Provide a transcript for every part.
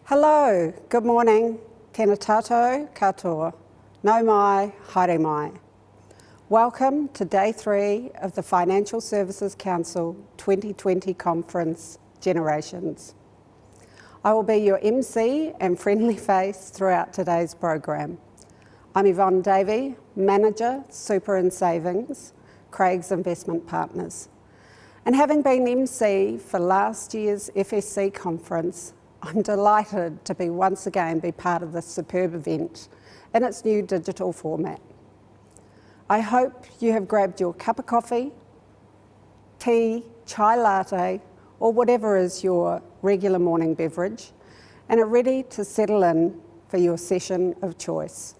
Hello, good morning, tēnā tātou katoa, nau mai, haere mai. Welcome to Day 3 of the Financial Services Council 2020 Conference, Generations. I will be your MC and friendly face throughout today's program. I'm Yvonne Davey, Manager, Super and Savings, Craig's Investment Partners. And having been MC for last year's FSC conference, I'm delighted to once again be part of this superb event in its new digital format. I hope you have grabbed your cup of coffee, tea, chai latte, or whatever is your regular morning beverage, and are ready to settle in for your session of choice.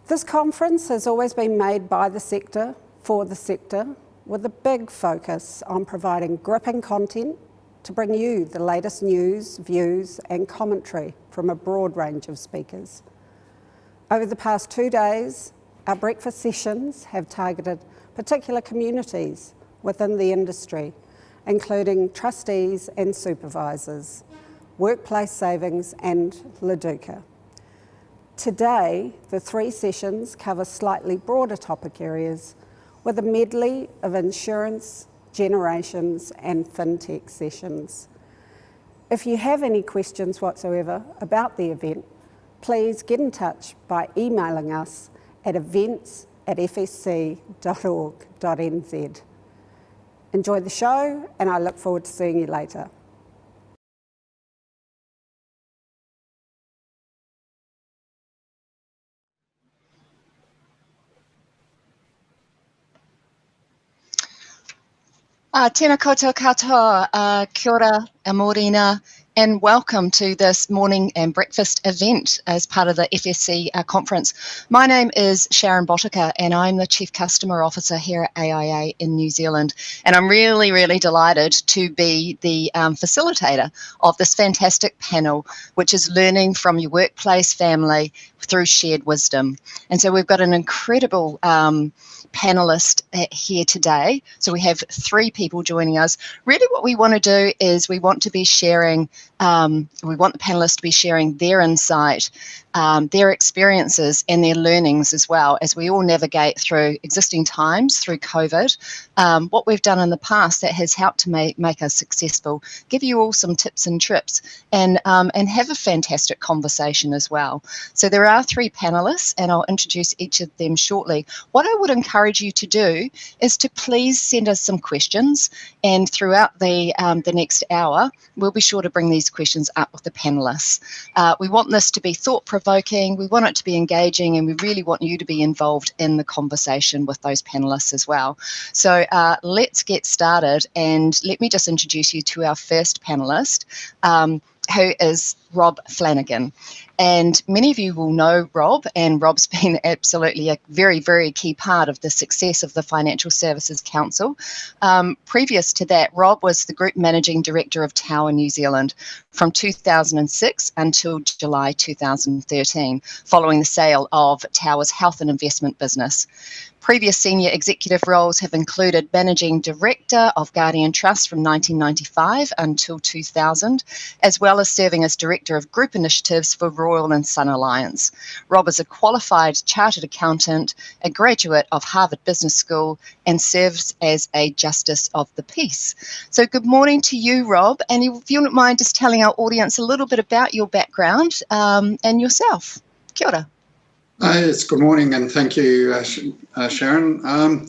This conference has always been made by the sector, for the sector, with a big focus on providing gripping content to bring you the latest news, views and commentary from a broad range of speakers. Over the past 2 days, our breakfast sessions have targeted particular communities within the industry, including trustees and supervisors, workplace savings and Botica. Today, the 3 sessions cover slightly broader topic areas with a medley of insurance, generations and fintech sessions. If you have any questions whatsoever about the event, please get in touch by emailing us at events@fsc.org.nz. Enjoy the show and I look forward to seeing you later. Tēnā koutou katoa, kia ora, amorina, and welcome to this morning and breakfast event as part of the FSC conference. My name is Sharon Botica and I'm the Chief Customer Officer here at AIA in New Zealand. And I'm really delighted to be the facilitator of this fantastic panel, which is learning from your workplace family through shared wisdom. And so we've got an incredible panelist here today. So we have 3 people joining us. Really what we want to do is we want to be sharing, we want the panelists to be sharing their insight, their experiences and their learnings as well as we all navigate through existing times, through COVID, what we've done in the past that has helped to make us successful, give you all some tips and trips and have a fantastic conversation as well. So there are 3 panelists and I'll introduce each of them shortly. What I would encourage you to do is to please send us some questions and throughout the next hour, we'll be sure to bring these questions up with the panelists. We want this to be thought-provoking, we want it to be engaging and we really want you to be involved in the conversation with those panelists as well. So let's get started and let me just introduce you to our first panelist, who is Rob Flannagan. And many of you will know Rob, and Rob's been absolutely a very key part of the success of the Financial Services Council. Previous to that, Rob was the Group Managing Director of Tower New Zealand from 2006 until July 2013, following the sale of Tower's health and investment business. Previous senior executive roles have included Managing Director of Guardian Trust from 1995 until 2000, as well as serving as Director of Group Initiatives for Royal and Sun Alliance. Rob is a qualified chartered accountant, a graduate of Harvard Business School, and serves as a Justice of the Peace. So good morning to you, Rob, and if you wouldn't mind just telling our audience a little bit about your background and yourself. Kia ora. It's good morning and thank you, Sharon.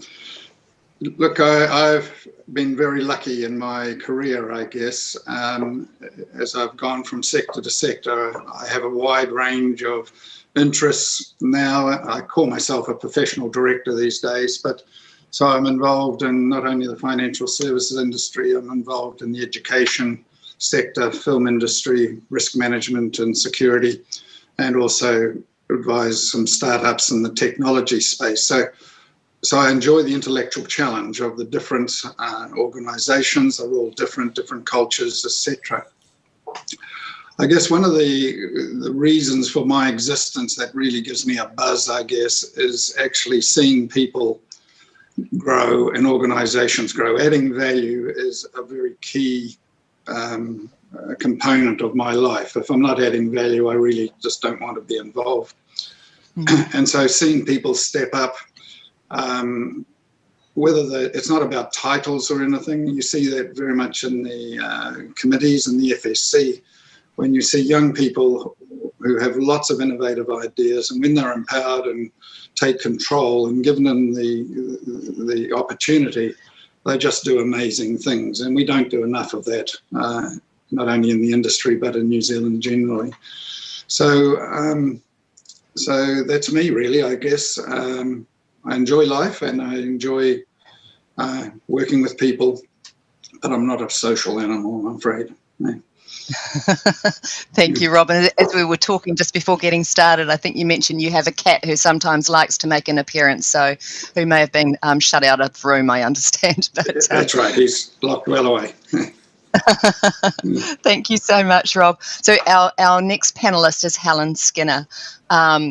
Look, I've been very lucky in my career, I guess. As I've gone from sector to sector, I have a wide range of interests now. I call myself a professional director these days, but so I'm involved in not only the financial services industry, I'm involved in the education sector, film industry, risk management and security, and also advise some startups in the technology space. So I enjoy the intellectual challenge of the different organizations. They're all different cultures, etc. I guess one of the reasons for my existence that really gives me a buzz, I guess, is actually seeing people grow and organizations grow. Adding value is a very key a component of my life. If I'm not adding value, I really just don't want to be involved. And so seeing people step up, it's not about titles or anything. You see that very much in the committees and the FSC, when you see young people who have lots of innovative ideas, and when they're empowered and take control and given them the opportunity, they just do amazing things. And we don't do enough of that, not only in the industry, but in New Zealand generally. So that's me, really, I guess. I enjoy life and I enjoy working with people, but I'm not a social animal, I'm afraid. No. Thank you, Robin. As we were talking just before getting started, I think you mentioned you have a cat who sometimes likes to make an appearance, so who may have been shut out of the room, I understand. But, that's right, he's locked well away. Thank you so much, Rob. So our next panellist is Helen Skinner.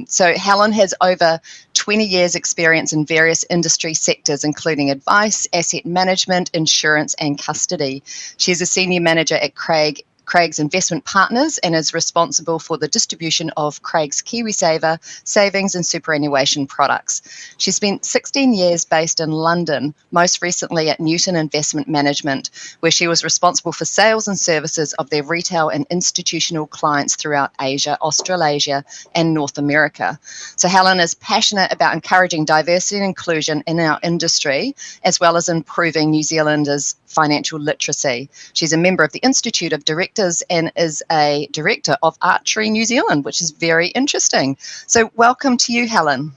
So Helen has over 20 years experience in various industry sectors, including advice, asset management, insurance and custody. She's a senior manager at Craig's Investment Partners and is responsible for the distribution of Craig's KiwiSaver savings and superannuation products. She spent 16 years based in London, most recently at Newton Investment Management, where she was responsible for sales and services of their retail and institutional clients throughout Asia, Australasia, and North America. So Helen is passionate about encouraging diversity and inclusion in our industry, as well as improving New Zealanders' financial literacy. She's a member of the Institute of Directors and is a director of Archery New Zealand, which is very interesting. So welcome to you, Helen.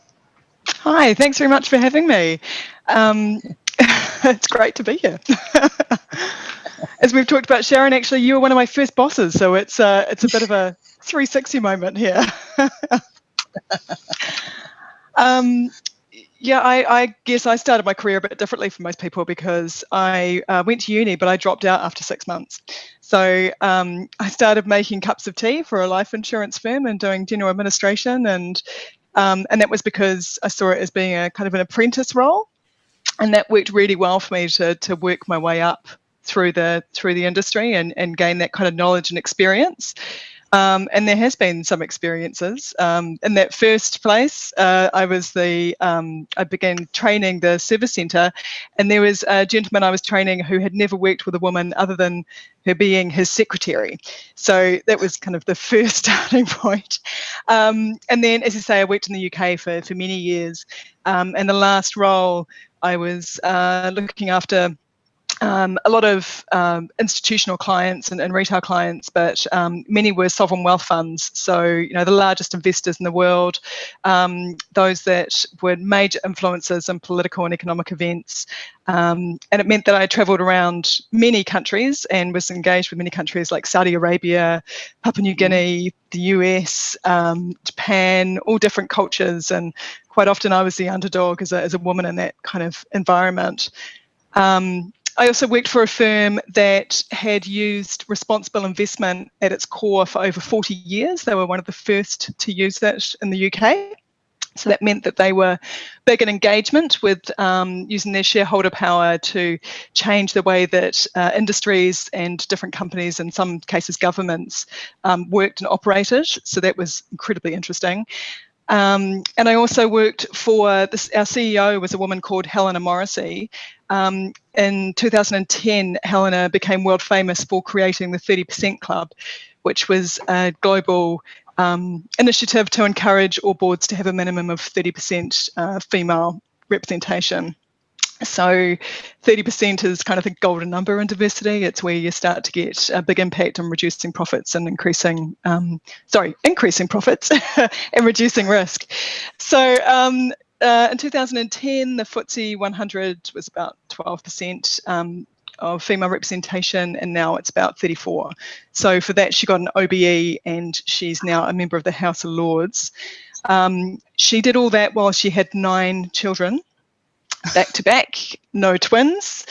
Hi, thanks very much for having me. It's great to be here. As we've talked about, Sharon, actually, you were one of my first bosses, so it's a bit of a 360 moment here. Yeah, I guess I started my career a bit differently from most people because I went to uni, but I dropped out after 6 months. So I started making cups of tea for a life insurance firm and doing general administration, and that was because I saw it as being a kind of an apprentice role, and that worked really well for me to work my way up through the industry and gain that kind of knowledge and experience. And there has been some experiences. In that first place, I began training the service centre, and there was a gentleman I was training who had never worked with a woman other than her being his secretary. So that was kind of the first starting point. And then, as I say, I worked in the UK for many years. And the last role, I was looking after a lot of institutional clients and retail clients, but many were sovereign wealth funds. So, the largest investors in the world, those that were major influencers in political and economic events. And it meant that I travelled around many countries and was engaged with many countries like Saudi Arabia, Papua New Guinea, the US, Japan, all different cultures. And quite often I was the underdog as a woman in that kind of environment. I also worked for a firm that had used responsible investment at its core for over 40 years. They were one of the first to use that in the UK. So that meant that they were big in engagement with using their shareholder power to change the way that industries and different companies, in some cases governments, worked and operated. So that was incredibly interesting. And I also worked for our CEO was a woman called Helen Morrissey. In 2010, Helena became world famous for creating the 30% Club, which was a global initiative to encourage all boards to have a minimum of 30% female representation. So 30% is kind of the golden number in diversity. It's where you start to get a big impact on reducing profits and increasing profits and reducing risk. So in 2010, the FTSE 100 was about 12% of female representation, and now it's about 34%. So for that, she got an OBE, and she's now a member of the House of Lords. She did all that while she had 9 children. Back to back, no twins.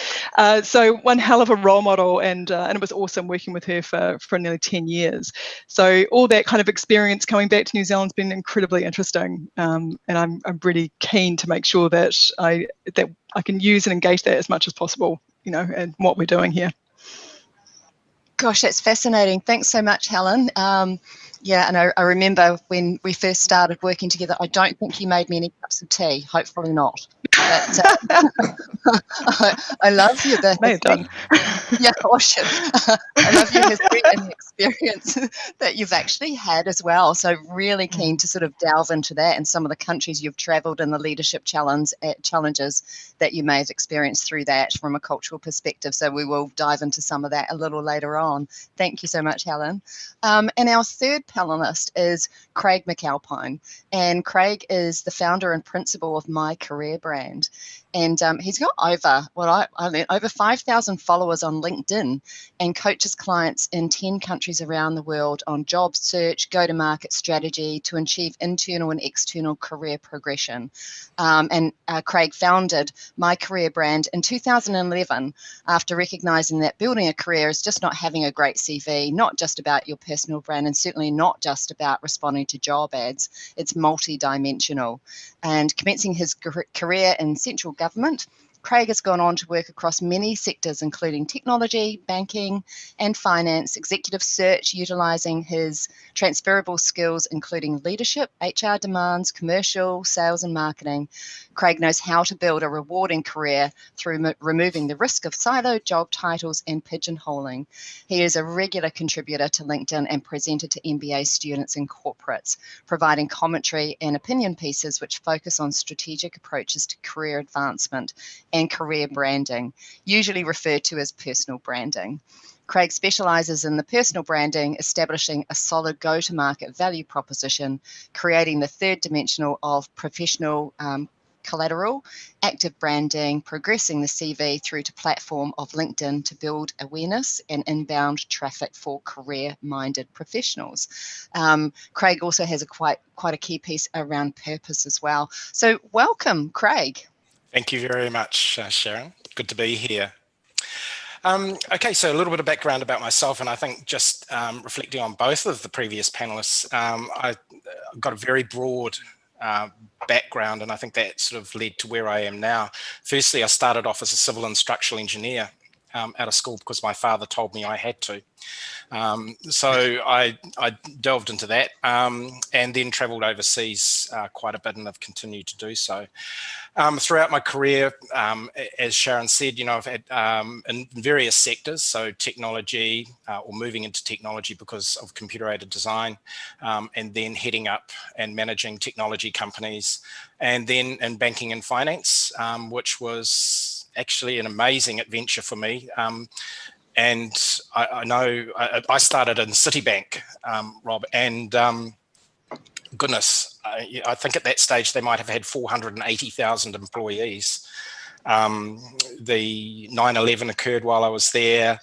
So one hell of a role model, and it was awesome working with her for nearly 10 years. So all that kind of experience coming back to New Zealand's been incredibly interesting, and I'm really keen to make sure that I can use and engage that as much as possible, in what we're doing here. Gosh, that's fascinating. Thanks so much, Helen. Yeah, and I remember when we first started working together, I don't think you made me any cups of tea, hopefully not. But I love you, the May have done. history. Yeah, awesome. I love your history and the experience that you've actually had as well. So really keen to sort of delve into that and some of the countries you've travelled and the leadership challenges that you may have experienced through that from a cultural perspective. So we will dive into some of that a little later on. Thank you so much, Helen. And our third panellist is Craig McAlpine. And Craig is the founder and principal of MyCareerBrand. And he's got over 5,000 followers on LinkedIn and coaches clients in 10 countries around the world on job search, go-to-market strategy to achieve internal and external career progression. Craig founded MyCareerBrand in 2011 after recognising that building a career is just not having a great CV, not just about your personal brand, and certainly not just about responding to job ads. It's multi-dimensional. And commencing his career in central government, Craig has gone on to work across many sectors, including technology, banking, and finance, executive search, utilising his transferable skills, including leadership, HR demands, commercial, sales, and marketing. Craig knows how to build a rewarding career through removing the risk of siloed job titles and pigeonholing. He is a regular contributor to LinkedIn and presenter to MBA students and corporates, providing commentary and opinion pieces which focus on strategic approaches to career advancement and career branding, usually referred to as personal branding. Craig specialises in the personal branding, establishing a solid go-to-market value proposition, creating the third dimensional of professional collateral, active branding, progressing the CV through to platform of LinkedIn to build awareness and inbound traffic for career-minded professionals. Craig also has quite a key piece around purpose as well. So welcome, Craig. Thank you very much, Sharon. Good to be here. Okay, so a little bit of background about myself, and I think just reflecting on both of the previous panelists, I've got a very broad background, and I think that sort of led to where I am now. Firstly, I started off as a civil and structural engineer out of school because my father told me I had to. So I delved into that and then travelled overseas quite a bit, and I've continued to do so. Throughout my career, as Sharon said, I've had in various sectors, so technology or moving into technology because of computer-aided design, and then heading up and managing technology companies, and then in banking and finance, which was actually an amazing adventure for me. And I know I started in Citibank, Rob, and goodness, I think at that stage they might have had 480,000 employees. The 9/11 occurred while I was there,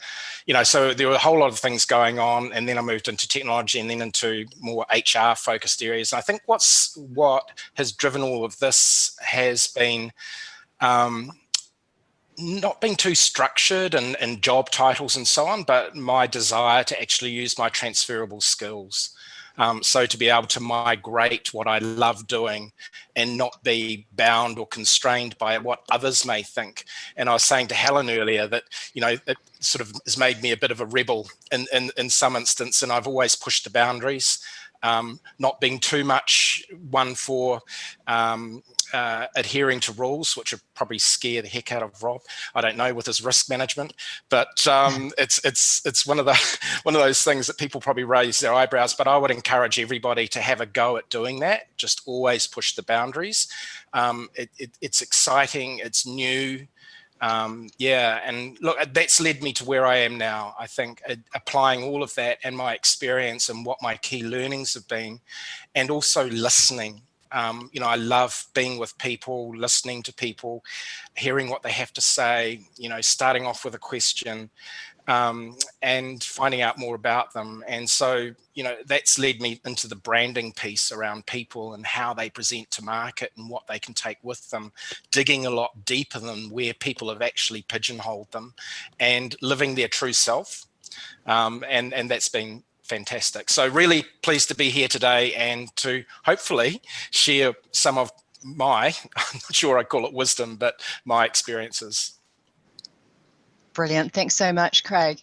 so there were a whole lot of things going on, and then I moved into technology and then into more HR focused areas. And I think what has driven all of this has been not being too structured and job titles and so on, but my desire to actually use my transferable skills. So to be able to migrate what I love doing and not be bound or constrained by what others may think. And I was saying to Helen earlier that, it sort of has made me a bit of a rebel in some instance, and I've always pushed the boundaries, not being too much one for adhering to rules, which would probably scare the heck out of Rob. I don't know with his risk management, but it's one of those things that people probably raise their eyebrows. But I would encourage everybody to have a go at doing that. Just always push the boundaries. It's exciting. It's new. And look, that's led me to where I am now. I think applying all of that and my experience and what my key learnings have been, and also listening. I love being with people, listening to people, hearing what they have to say, starting off with a question, and finding out more about them. And so, that's led me into the branding piece around people and how they present to market and what they can take with them, digging a lot deeper than where people have actually pigeonholed them and living their true self. And that's been fantastic. So really pleased to be here today and to hopefully share some of my, I'm not sure I call it wisdom, but my experiences. Brilliant. Thanks so much, Craig.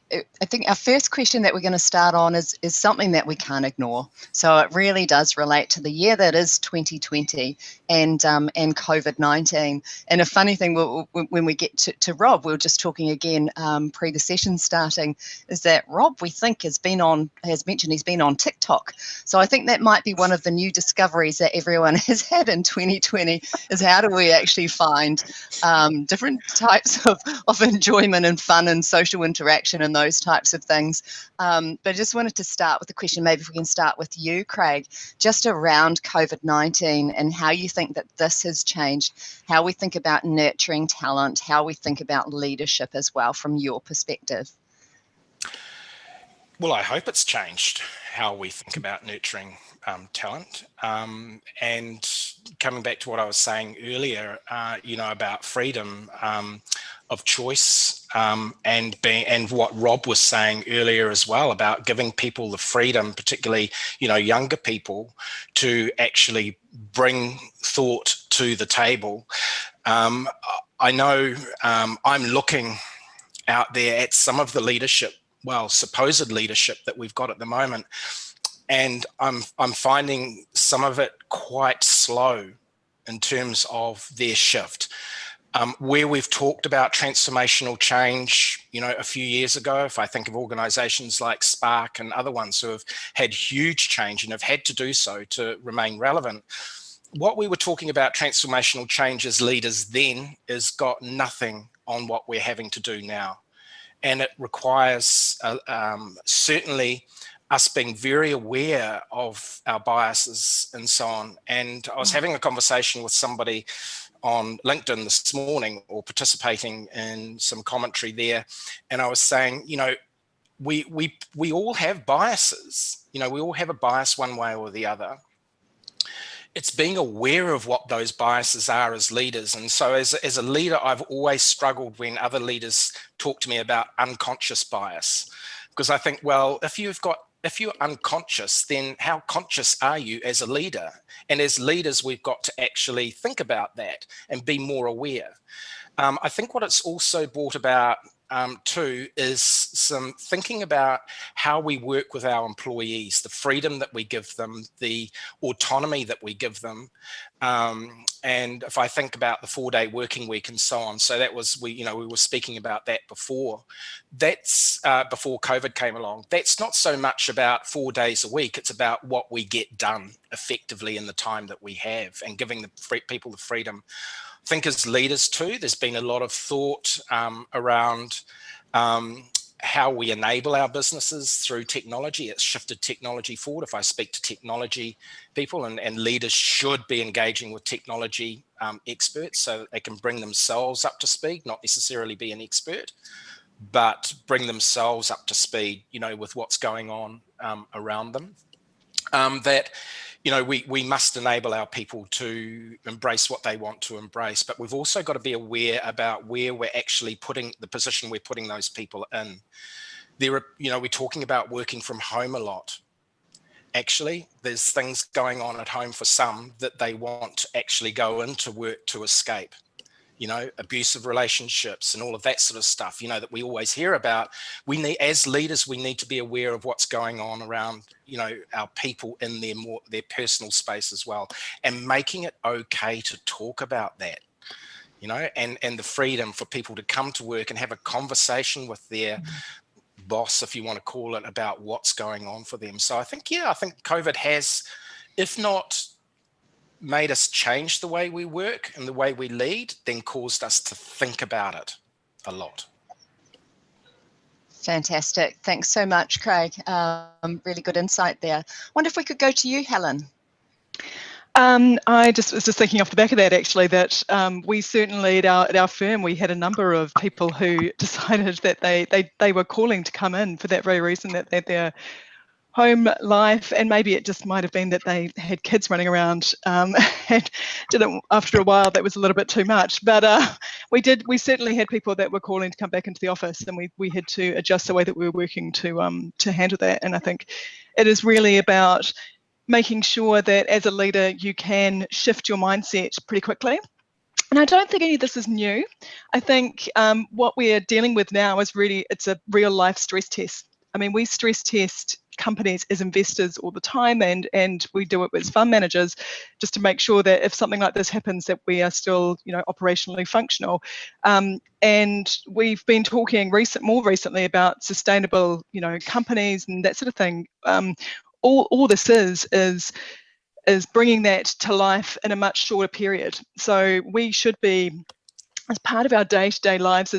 I think our first question that we're going to start on is something that we can't ignore. So it really does relate to the year that is 2020 and COVID-19. And a funny thing, when we get to Rob, we were just talking again pre the session starting, is that Rob, we think, has mentioned he's been on TikTok. So I think that might be one of the new discoveries that everyone has had in 2020, is how do we actually find different types of enjoyment and fun and social interaction and those types of things. But I just wanted to start with a question, maybe if we can start with you, Craig, just around COVID-19 and how you think that this has changed how we think about nurturing talent, how we think about leadership as well from your perspective. Well, I hope it's changed how we think about nurturing talent. And coming back to what I was saying earlier, about freedom of choice, and what Rob was saying earlier as well about giving people the freedom, particularly younger people, to actually bring thought to the table. I know I'm looking out there at some of the leadership, supposed leadership that we've got at the moment, and I'm finding some of it quite slow in terms of their shift. Where we've talked about transformational change, a few years ago, if I think of organizations like Spark and other ones who have had huge change and have had to do so to remain relevant, what we were talking about transformational change as leaders then is got nothing on what we're having to do now. And it requires certainly us being very aware of our biases and so on. And I was having a conversation with somebody on LinkedIn this morning, or participating in some commentary there, and I was saying, we all have biases. We all have a bias one way or the other. It's being aware of what those biases are as leaders. And so as a leader, I've always struggled when other leaders talk to me about unconscious bias, because I think, well, if you're unconscious, then how conscious are you as a leader? And as leaders, we've got to actually think about that and be more aware. I think what it's also brought about too is some thinking about how we work with our employees, the freedom that we give them, the autonomy that we give them. And if I think about the 4-day working week and so on, so that was, we were speaking about that before. That's before COVID came along. That's not so much about 4 days a week. It's about what we get done effectively in the time that we have, and giving the people the freedom. I think as leaders too, there's been a lot of thought around how we enable our businesses through technology. It's shifted technology forward. If I speak to technology people, and leaders should be engaging with technology experts so that they can bring themselves up to speed, not necessarily be an expert, but bring themselves up to speed, with what's going on around them. We must enable our people to embrace what they want to embrace, but we've also got to be aware about where we're actually putting the position we're putting those people in. We're talking about working from home a lot. Actually, there's things going on at home for some that they want to actually go into work to escape. Abusive relationships and all of that sort of stuff, that we always hear about. We need, as leaders, we need to be aware of what's going on around, our people in their personal space as well, and making it okay to talk about that, and the freedom for people to come to work and have a conversation with their boss, if you want to call it, about what's going on for them. So I think COVID has, if not made us change the way we work and the way we lead, then caused us to think about it a lot. Fantastic. Thanks so much, Craig. Really good insight there. Wonder if we could go to you, Helen. I was just thinking off the back of that, actually, that we certainly at our firm, we had a number of people who decided that they were calling to come in for that very reason, that their home life, and maybe it just might have been that they had kids running around, and after a while that was a little bit too much. But we certainly had people that were calling to come back into the office, and we had to adjust the way that we were working to handle that. And I think it is really about making sure that as a leader you can shift your mindset pretty quickly. And I don't think any of this is new. I think what we're dealing with now is really, it's a real life stress test. I mean, we stress test companies as investors all the time, and we do it as fund managers just to make sure that if something like this happens, that we are still, operationally functional. And we've been talking more recently about sustainable, companies and that sort of thing. All this is bringing that to life in a much shorter period. So we should be, as part of our day-to-day lives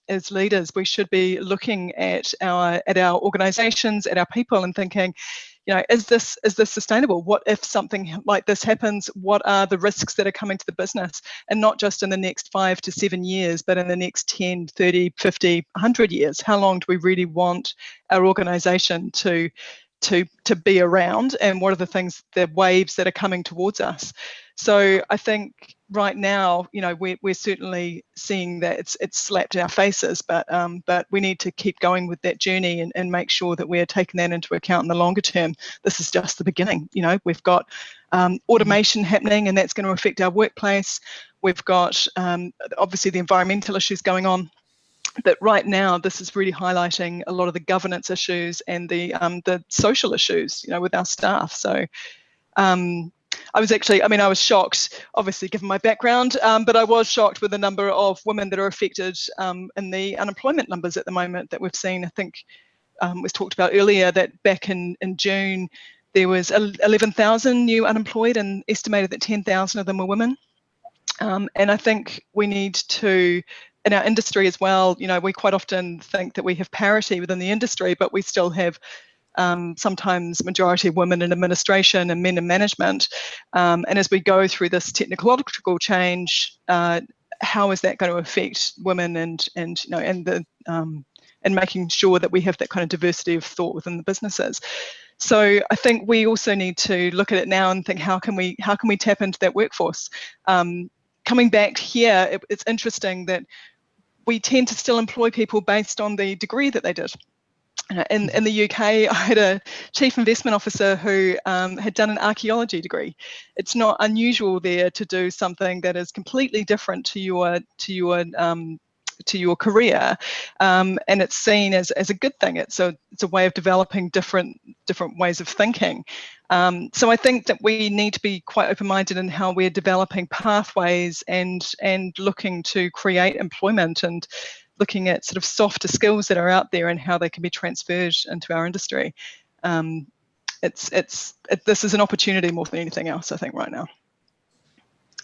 as leaders, we should be looking at our organisations, at our people, and thinking, is this sustainable? What if something like this happens? What are the risks that are coming to the business? And not just in the next 5 to 7 years, but in the next 10, 30, 50, 100 years. How long do we really want our organisation to be around, and what are the waves that are coming towards us? So I think right now, we're certainly seeing that it's slapped our faces, but we need to keep going with that journey and make sure that we're taking that into account in the longer term. This is just the beginning. We've got automation happening, and that's going to affect our workplace. We've got obviously the environmental issues going on. But right now, this is really highlighting a lot of the governance issues and the social issues, with our staff. So I was shocked, obviously, given my background, but I was shocked with the number of women that are affected in the unemployment numbers at the moment that we've seen. I think was talked about earlier that back in June, there was 11,000 new unemployed, and estimated that 10,000 of them were women. And I think we need to, in our industry as well, we quite often think that we have parity within the industry, but we still have sometimes majority of women in administration and men in management. And as we go through this technological change, how is that going to affect women and making sure that we have that kind of diversity of thought within the businesses? So I think we also need to look at it now and think, how can we tap into that workforce? Coming back here, it's interesting that we tend to still employ people based on the degree that they did. In the UK, I had a chief investment officer who had done an archaeology degree. It's not unusual there to do something that is completely different to your career, and it's seen as a good thing. It's a way of developing different ways of thinking. So I think that we need to be quite open-minded in how we're developing pathways and looking to create employment, and looking at sort of softer skills that are out there and how they can be transferred into our industry. This is an opportunity more than anything else, I think, right now.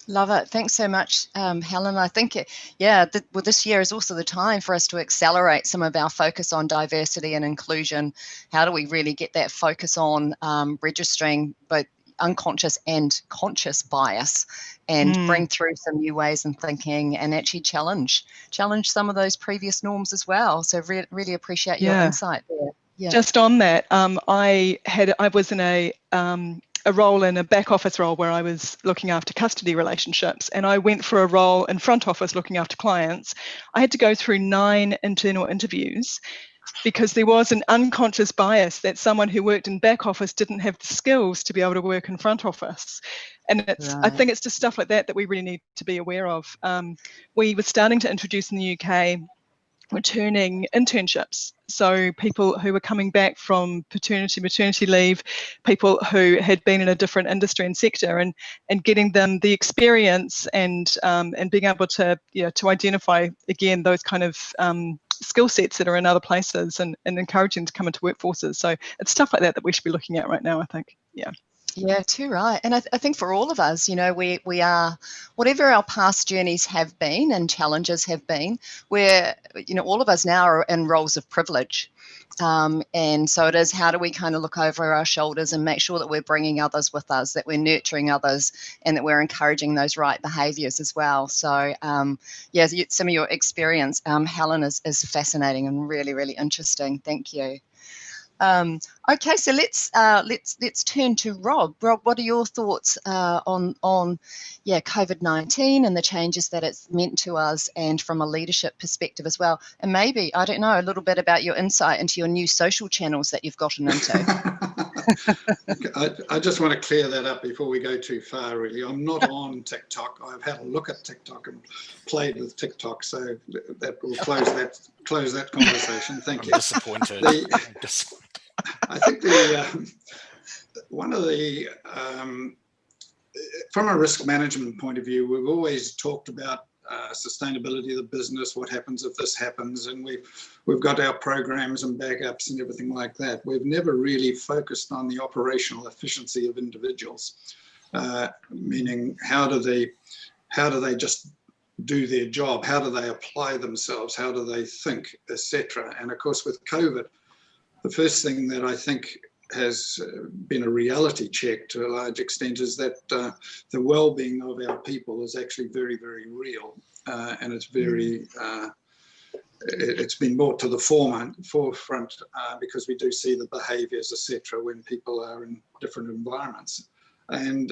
Love it. Thanks so much, Helen. I think, this year is also the time for us to accelerate some of our focus on diversity and inclusion. How do we really get that focus on registering both unconscious and conscious bias, and bring through some new ways in thinking, and actually challenge some of those previous norms as well? So really appreciate your insight there. Yeah. Just on that, I was in a role, in a back office role, where I was looking after custody relationships, and I went for a role in front office looking after clients. I had to go through 9 internal interviews because there was an unconscious bias that someone who worked in back office didn't have the skills to be able to work in front office. And I think it's just stuff like that we really need to be aware of. We were starting to introduce in the UK returning internships. So people who were coming back from maternity leave, people who had been in a different industry and sector, and getting them the experience and being able to identify again those kind of skill sets that are in other places, and encouraging them to come into workforces. So it's stuff like that we should be looking at right now, I think. Yeah, too right. And I think for all of us, we are, whatever our past journeys have been and challenges have been, we're, all of us now are in roles of privilege. And so it is, how do we kind of look over our shoulders and make sure that we're bringing others with us, that we're nurturing others, and that we're encouraging those right behaviours as well. So some of your experience, Helen, is fascinating and really, really interesting. Thank you. Okay, so let's turn to Rob. Rob, what are your thoughts on COVID-19 and the changes that it's meant to us, and from a leadership perspective as well? And maybe, I don't know, a little bit about your insight into your new social channels that you've gotten into. I just want to clear that up before we go too far, really. I'm not on TikTok. I've had a look at TikTok and played with TikTok, so that will close that conversation. Thank you. I'm disappointed. I think one of the, from a risk management point of view, we've always talked about sustainability of the business, what happens if this happens, and we've got our programs and backups and everything like that. We've never really focused on the operational efficiency of individuals, meaning how do they just do their job, how do they apply themselves, how do they think, etc. And of course with COVID, the first thing that I think has been a reality check to a large extent is that the well-being of our people is actually very, very real, and it's very it's been brought to the forefront because we do see the behaviours, etc., when people are in different environments, and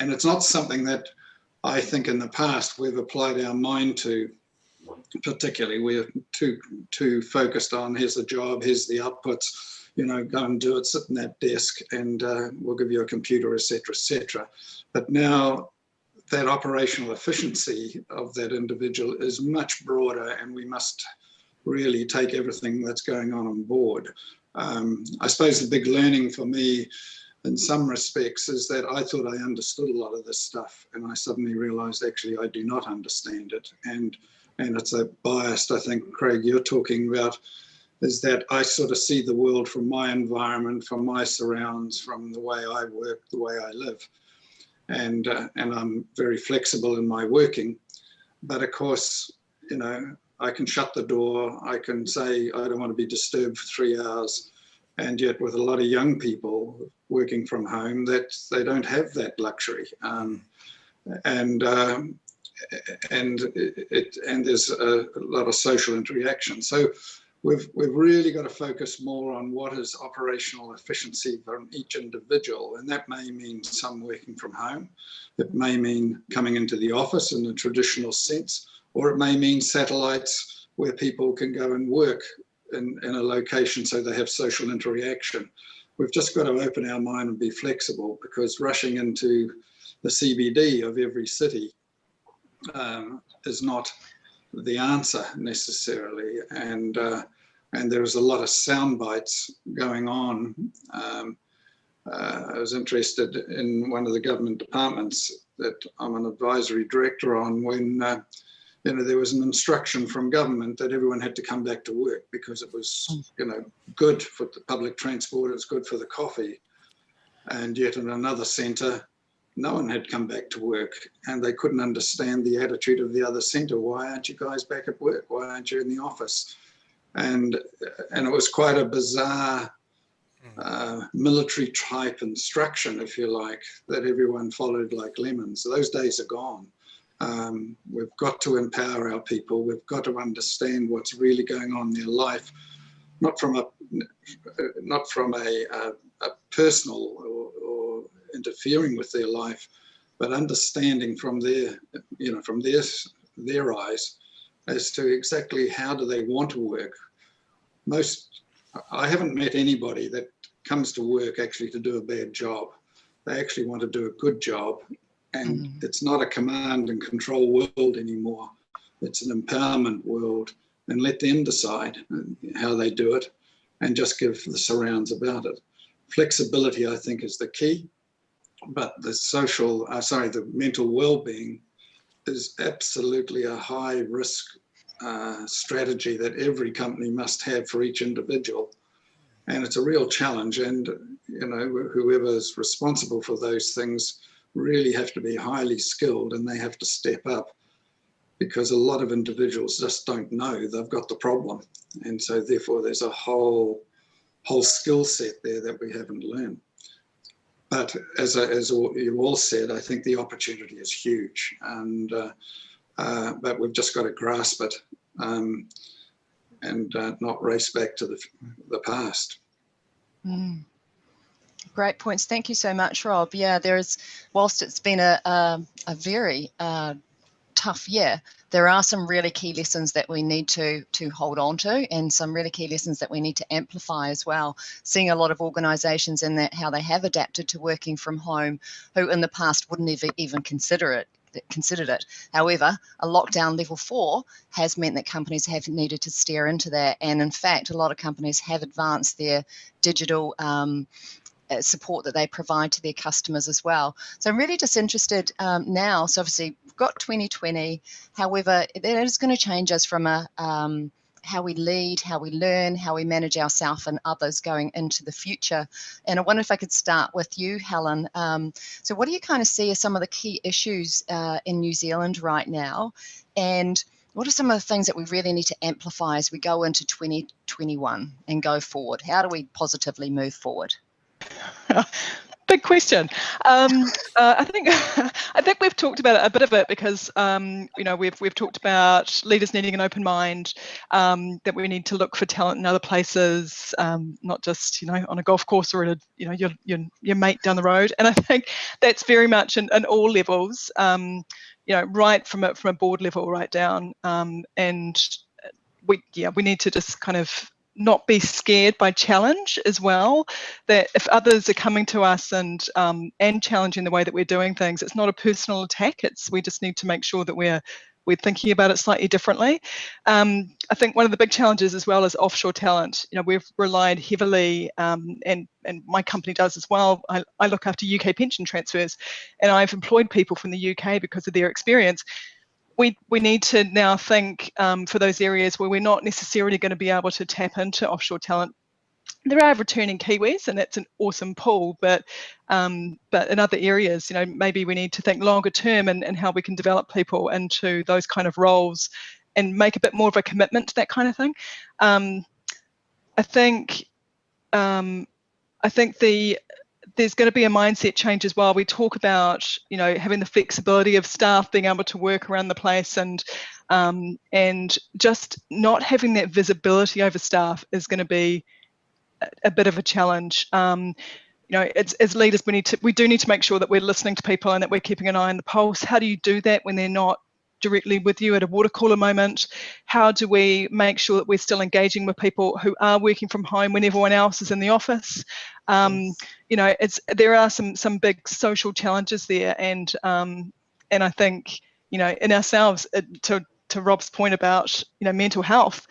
it's not something that I think in the past we've applied our mind to. Particularly, we're too focused on here's the job, here's the outputs. You know, go and do it, sit in that desk and we'll give you a computer, etc., etc. But now that operational efficiency of that individual is much broader, and we must really take everything that's going on board. I suppose the big learning for me in some respects is that I thought I understood a lot of this stuff, and I suddenly realized actually I do not understand it. And it's a bias, I think, Craig, you're talking about, is that I sort of see the world from my environment, from my surrounds, from the way I work, the way I live. And I'm very flexible in my working. But of course, you know, I can shut the door, I can say I don't want to be disturbed for 3 hours. And yet with a lot of young people working from home, that they don't have that luxury. And there's a lot of social interaction. So we've really got to focus more on what is operational efficiency from each individual, and that may mean some working from home, it may mean coming into the office in the traditional sense, or it may mean satellites where people can go and work in a location so they have social interaction. We've just got to open our mind and be flexible, because rushing into the CBD of every city is not the answer necessarily, and there's a lot of sound bites going on. I was interested in one of the government departments that I'm an advisory director on, when you know, there was an instruction from government that everyone had to come back to work because it was, you know, good for the public transport, it's good for the coffee, and yet in another centre no one had come back to work, and they couldn't understand the attitude of the other centre. Why aren't you guys back at work? Why aren't you in the office? And it was quite a bizarre military type instruction, if you like, that everyone followed like lemons. Those days are gone. We've got to empower our people. We've got to understand what's really going on in their life, not from a personal or interfering with their life, but understanding from their, you know, from their eyes as to exactly how do they want to work. I haven't met anybody that comes to work actually to do a bad job. They actually want to do a good job, and it's not a command and control world anymore. It's an empowerment world, and let them decide how they do it and just give the surrounds about it. Flexibility, I think, is the key, but the mental well-being is absolutely a high risk strategy that every company must have for each individual. And it's a real challenge, and you know, whoever is responsible for those things really have to be highly skilled, and they have to step up, because a lot of individuals just don't know they've got the problem, and so therefore there's a whole skill set there that we haven't learned. But as you all said, I think the opportunity is huge, and but we've just got to grasp it and not race back to the past. Great points. Thank you so much, Rob. Yeah, whilst it's been a very tough year, there are some really key lessons that we need to hold on to, and some really key lessons that we need to amplify as well. Seeing a lot of organisations in that how they have adapted to working from home, who in the past wouldn't even considered it. However, a lockdown level 4 has meant that companies have needed to steer into that, and in fact, a lot of companies have advanced their digital support that they provide to their customers as well. So I'm really just interested now. So obviously we've got 2020. However, it is going to change us from how we lead, how we learn, how we manage ourselves and others going into the future. And I wonder if I could start with you, Helen. So what do you kind of see as some of the key issues in New Zealand right now? And what are some of the things that we really need to amplify as we go into 2021 and go forward? How do we positively move forward? Big question. I think we've talked about a bit of it because we've talked about leaders needing an open mind, that we need to look for talent in other places, not just on a golf course or at your mate down the road. And I think that's very much in all levels, right from a board level right down, and we need to just kind of not be scared by challenge as well, that if others are coming to us and challenging the way that we're doing things, it's not a personal attack. We just need to make sure that we're thinking about it slightly differently. I think one of the big challenges as well is offshore talent. We've relied heavily, and my company does as well. I look after UK pension transfers, and I've employed people from the UK because of their experience. We need to now think for those areas where we're not necessarily going to be able to tap into offshore talent. There are returning Kiwis, and that's an awesome pool, but in other areas, maybe we need to think longer term and how we can develop people into those kind of roles and make a bit more of a commitment to that kind of thing. I think there's going to be a mindset change as well. We talk about, having the flexibility of staff being able to work around the place, and just not having that visibility over staff is going to be a bit of a challenge. As leaders, we do need to make sure that we're listening to people and that we're keeping an eye on the pulse. How do you do that when they're not directly with you at a water cooler moment? How do we make sure that we're still engaging with people who are working from home when everyone else is in the office? There are some big social challenges there, and I think in ourselves, to Rob's point about mental health,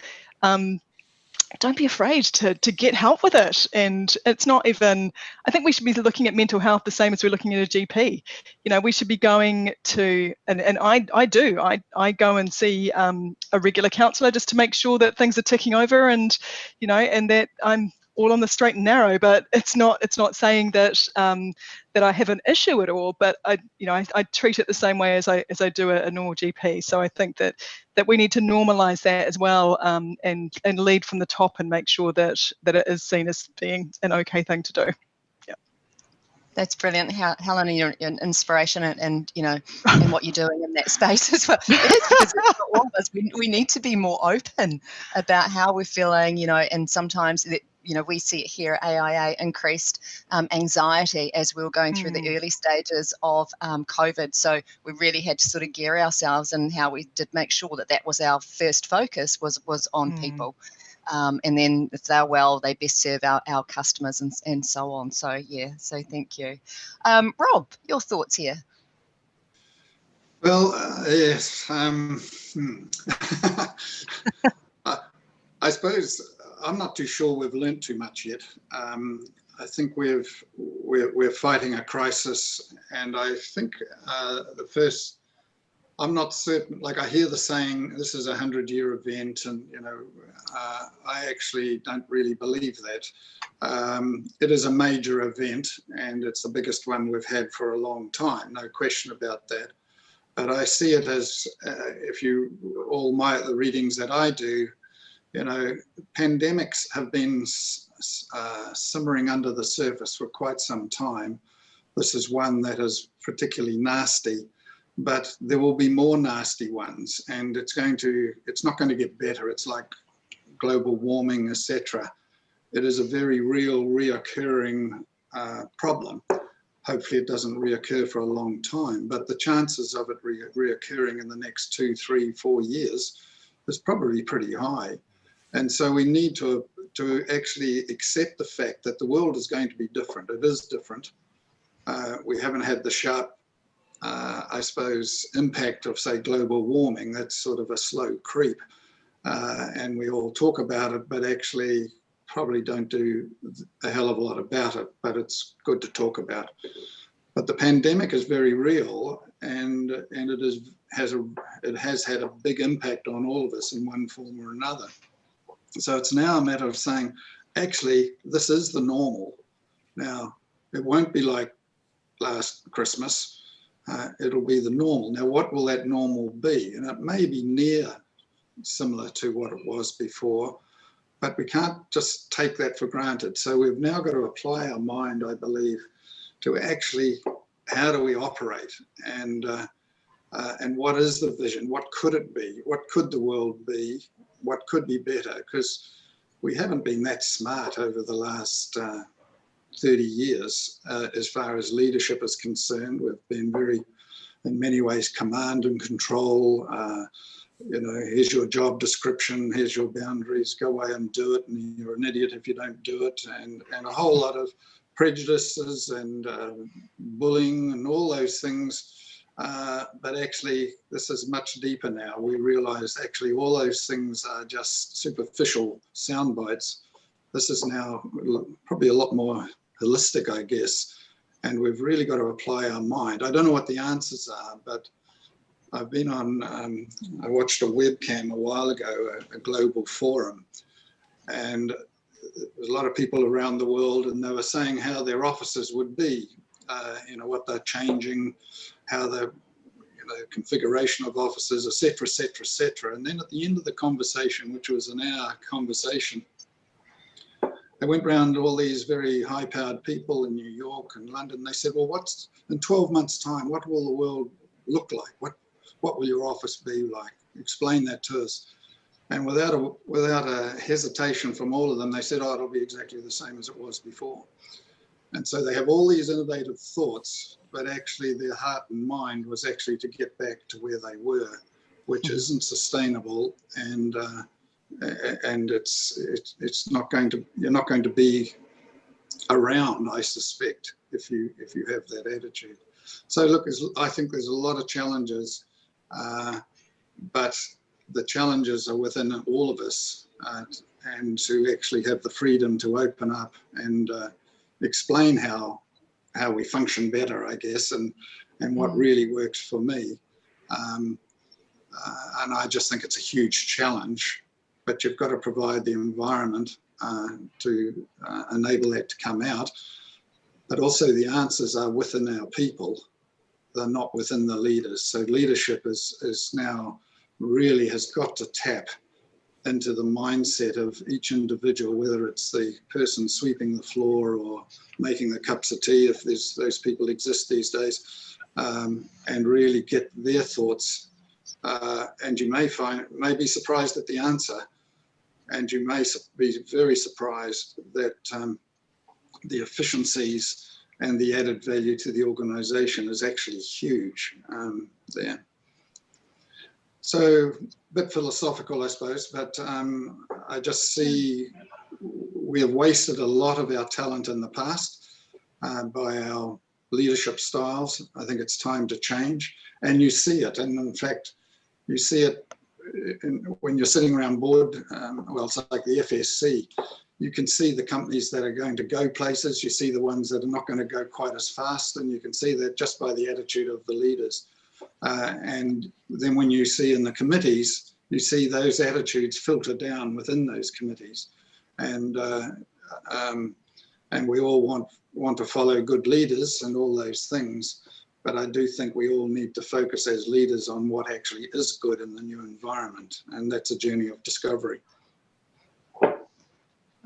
don't be afraid to get help with it. And it's not even, I think we should be looking at mental health the same as we're looking at a GP. We should be going to, and I go and see a regular counsellor just to make sure that things are ticking over, and and that I'm all on the straight and narrow. But it's not saying that that I have an issue at all, but I treat it the same way as I do a normal GP. So I think that we need to normalise that as well, and lead from the top and make sure that it is seen as being an okay thing to do. Yeah. That's brilliant, Helen, and your inspiration and what you're doing in that space as well. It is, because for all of us, we need to be more open about how we're feeling, and sometimes we see it here at AIA, increased anxiety as we were going through the early stages of COVID. So we really had to sort of gear ourselves, and how we did make sure that was our first focus was on people. And then if they're well, they best serve our customers and so on. So, yeah, so thank you. Rob, your thoughts here? Well, yes. I suppose I'm not too sure we've learnt too much yet. I think we're fighting a crisis, and I think I'm not certain, like I hear the saying, this is a 100-year event, and I actually don't really believe that. It is a major event, and it's the biggest one we've had for a long time, no question about that. But I see it as, if you, the readings that I do, pandemics have been simmering under the surface for quite some time. This is one that is particularly nasty, but there will be more nasty ones, and it's not going to get better. It's like global warming, etc. It is a very real, reoccurring problem. hopefully it doesn't reoccur for a long time, but the chances of it reoccurring in the next 2, 3, 4 years is probably pretty high. And so we need to actually accept the fact that the world is going to be different. It is different. We haven't had the sharp, I suppose, impact of, say, global warming. That's sort of a slow creep. And we all talk about it, but actually probably don't do a hell of a lot about it, but it's good to talk about. But the pandemic is very real, and it has had a big impact on all of us in one form or another. So it's now a matter of saying, actually, this is the normal. Now, it won't be like last Christmas. It'll be the normal. Now, what will that normal be? And it may be near similar to what it was before, but we can't just take that for granted. So we've now got to apply our mind, I believe, to actually, how do we operate? And what is the vision? What could it be? What could the world be? What could be better? Because we haven't been that smart over the last 30 years as far as leadership is concerned. We've been very, in many ways, command and control. You know, here's your job description, here's your boundaries, go away and do it, and you're an idiot if you don't do it, and a whole lot of prejudices and bullying and all those things. But actually, this is much deeper now. We realise actually all those things are just superficial sound bites. This is now probably a lot more holistic, I guess, and we've really got to apply our mind. I don't know what the answers are, but I've been on, I watched a webcam a while ago, a global forum, and there's a lot of people around the world, and they were saying how their offices would be, you know, what they're changing, how the configuration of offices, etc., etc., etc. And then at the end of the conversation, which was an hour conversation, they went around all these very high-powered people in New York and London. They said, well, what's in 12 months' time, what will the world look like? What will your office be like? Explain that to us. And without a hesitation from all of them, they said, oh, it'll be exactly the same as it was before. And so they have all these innovative thoughts, but actually their heart and mind was actually to get back to where they were, which isn't sustainable, and it's not going to, you're not going to be around, I suspect, if you have that attitude. So look, I think there's a lot of challenges, but the challenges are within all of us, and to actually have the freedom to open up and explain how we function better, I guess, and what really works for me. And I just think it's a huge challenge, but you've got to provide the environment to enable that to come out. But also the answers are within our people. They're not within the leaders. So leadership is now really has got to tap into the mindset of each individual, whether it's the person sweeping the floor or making the cups of tea, if those people exist these days, and really get their thoughts. And you may be surprised at the answer, and you may be very surprised that the efficiencies and the added value to the organisation is actually huge there. So a bit philosophical, I suppose, but I just see we have wasted a lot of our talent in the past by our leadership styles. I think it's time to change, and you see it. And in fact, you see it when you're sitting around board, well, it's like the FSC. You can see the companies that are going to go places. You see the ones that are not going to go quite as fast, and you can see that just by the attitude of the leaders. And then when you see in the committees, you see those attitudes filter down within those committees, and we all want to follow good leaders and all those things. But I do think we all need to focus as leaders on what actually is good in the new environment, and that's a journey of discovery.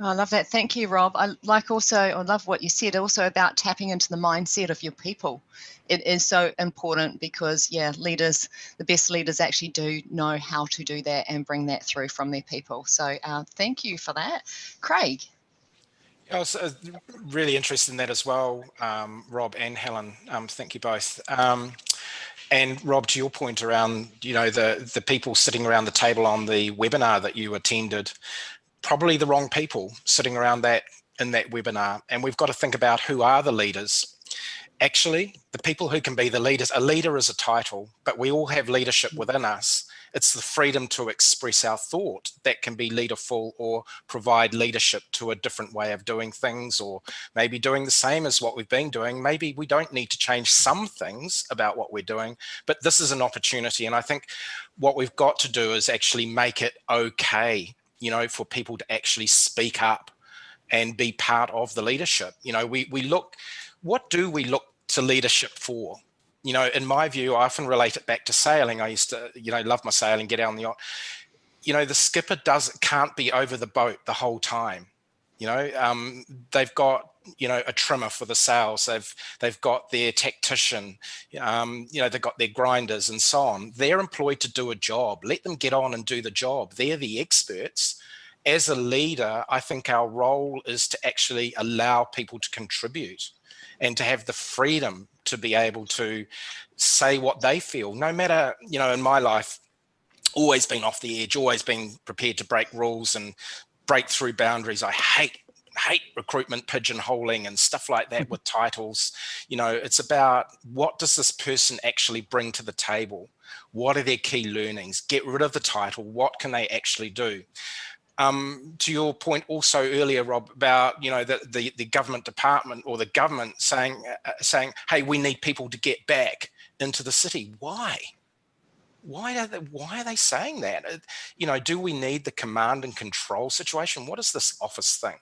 I love that. Thank you, Rob. I love what you said also about tapping into the mindset of your people. It is so important because, yeah, leaders, the best leaders actually do know how to do that and bring that through from their people. So thank you for that. Craig. I was really interested in that as well, Rob and Helen. Thank you both. And Rob, to your point around, the people sitting around the table on the webinar that you attended, probably the wrong people sitting around in that webinar. And we've got to think about who are the leaders. Actually, the people who can be the leaders, a leader is a title, but we all have leadership within us. It's the freedom to express our thought that can be leaderful or provide leadership to a different way of doing things, or maybe doing the same as what we've been doing. Maybe we don't need to change some things about what we're doing, but this is an opportunity. And I think what we've got to do is actually make it okay, for people to actually speak up and be part of the leadership. We look, what do we look to leadership for? In my view, I often relate it back to sailing. I used to, love my sailing, get out on the yacht. The skipper can't be over the boat the whole time. They've got, a trimmer for the sails. They've got their tactician, they've got their grinders and so on. They're employed to do a job. Let them get on and do the job. They're the experts. As a leader, I think our role is to actually allow people to contribute and to have the freedom to be able to say what they feel, no matter, in my life, always been off the edge, always been prepared to break rules and break through boundaries. I hate recruitment pigeonholing and stuff like that with titles. It's about, what does this person actually bring to the table? What are their key learnings? Get rid of the title. What can they actually do? To your point also earlier, Rob, about the government department or the government saying, hey, we need people to get back into the city. Why? Why are they saying that? Do we need the command and control situation? What is this office thing?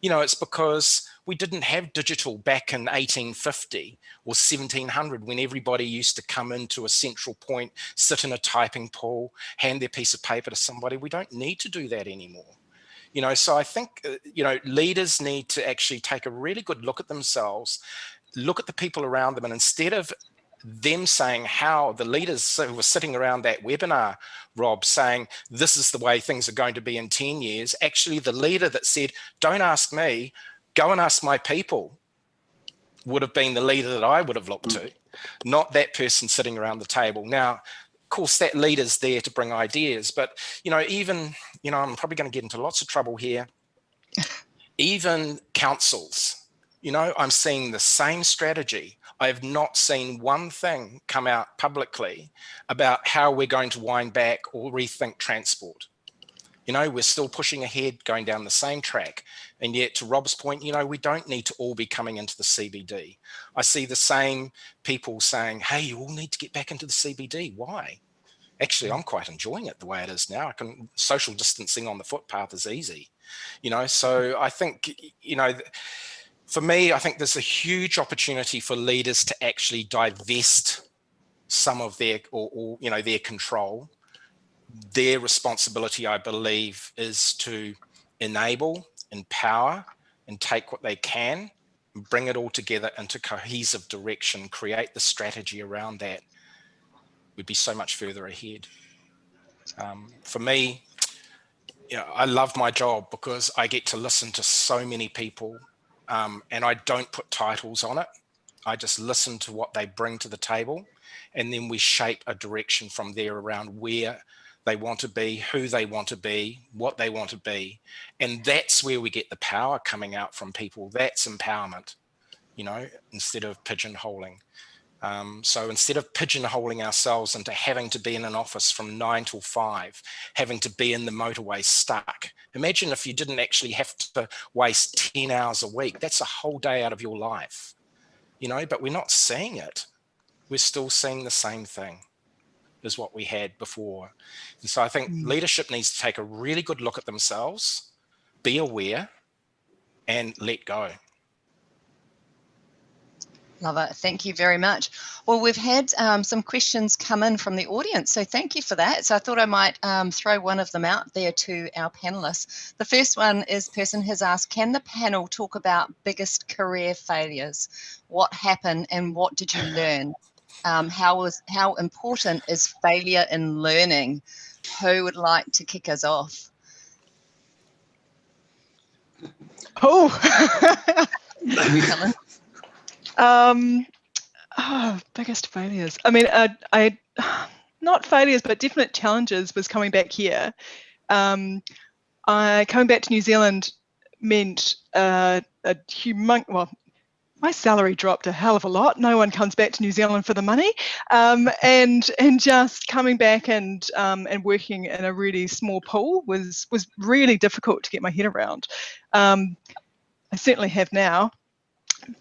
It's because we didn't have digital back in 1850 or 1700 when everybody used to come into a central point, sit in a typing pool, hand their piece of paper to somebody. We don't need to do that anymore. So I think, leaders need to actually take a really good look at themselves, look at the people around them, and instead of them saying how the leaders who were sitting around that webinar, Rob, saying this is the way things are going to be in 10 years, actually the leader that said, don't ask me, go and ask my people, would have been the leader that I would have looked to, not that person sitting around the table. Now, of course, that leader's there to bring ideas, but, even, I'm probably going to get into lots of trouble here, even councils, I'm seeing the same strategy. I have not seen one thing come out publicly about how we're going to wind back or rethink transport. We're still pushing ahead, going down the same track. And yet, to Rob's point, we don't need to all be coming into the CBD. I see the same people saying, hey, you all need to get back into the CBD. Why? Actually, I'm quite enjoying it the way it is now. Social distancing on the footpath is easy. So I think, for me, I think there's a huge opportunity for leaders to actually divest some of their, their control. Their responsibility, I believe, is to enable, empower, and take what they can, and bring it all together into cohesive direction, create the strategy around that. We'd be so much further ahead. For me, I love my job because I get to listen to so many people. And I don't put titles on it. I just listen to what they bring to the table, and then we shape a direction from there around where they want to be, who they want to be, what they want to be. And that's where we get the power coming out from people. That's empowerment, instead of pigeonholing. So instead of pigeonholing ourselves into having to be in an office from 9 till 5, having to be in the motorway stuck. Imagine if you didn't actually have to waste 10 hours a week. That's a whole day out of your life, but we're not seeing it. We're still seeing the same thing as what we had before. And so I think leadership needs to take a really good look at themselves, be aware, and let go. Love it. Thank you very much. Well, we've had some questions come in from the audience, so thank you for that. So I thought I might throw one of them out there to our panelists. The first one is, person has asked, can the panel talk about biggest career failures? What happened and what did you learn? How important is failure in learning? Who would like to kick us off? Oh, Helen? biggest failures. I mean, I not failures, but definite challenges was coming back here. Coming back to New Zealand meant a humongous, my salary dropped a hell of a lot. No one comes back to New Zealand for the money, and just coming back and working in a really small pool was really difficult to get my head around. I certainly have now.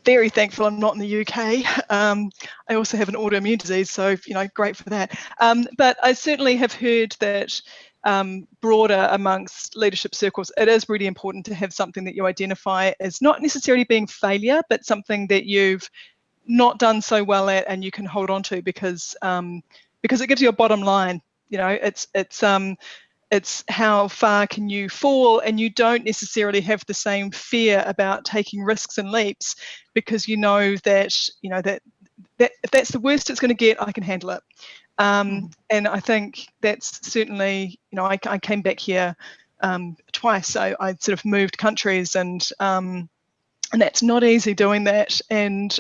Very thankful I'm not in the UK. I also have an autoimmune disease, so great for that. But I certainly have heard that broader amongst leadership circles, it is really important to have something that you identify as not necessarily being failure, but something that you've not done so well at and you can hold on to, because it gives you a bottom line. It's how far can you fall, and you don't necessarily have the same fear about taking risks and leaps, because you know that if that's the worst it's going to get, I can handle it. And I think that's certainly, I came back here twice. So I sort of moved countries, and that's not easy doing that, and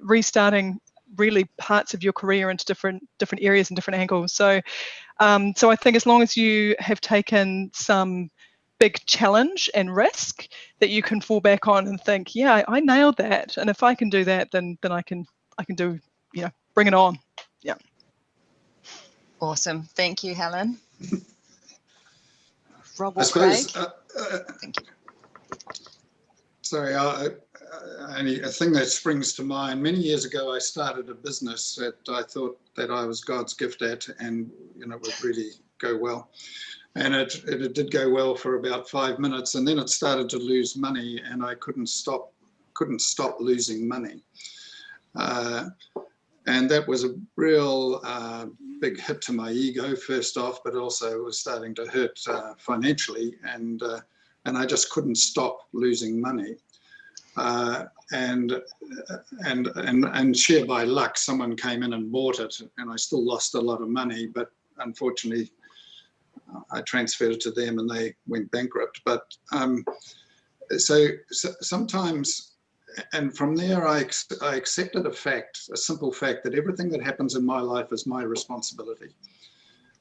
restarting really parts of your career into different areas and different angles. So I think as long as you have taken some big challenge and risk that you can fall back on and think, yeah, I nailed that, and if I can do that, then I can do, bring it on. Yeah. Awesome. Thank you, Helen. Rob or I suppose, Craig? Thank you. Sorry, only a thing that springs to mind. Many years ago, I started a business that I thought that I was God's gift at, and would really go well. And it did go well for about 5 minutes, and then it started to lose money, and I couldn't stop losing money. And that was a real big hit to my ego, first off, but also was starting to hurt financially, and I just couldn't stop losing money. And sheer by luck, someone came in and bought it, and I still lost a lot of money, but unfortunately, I transferred it to them and they went bankrupt. But so sometimes, and from there, I accepted a simple fact that everything that happens in my life is my responsibility.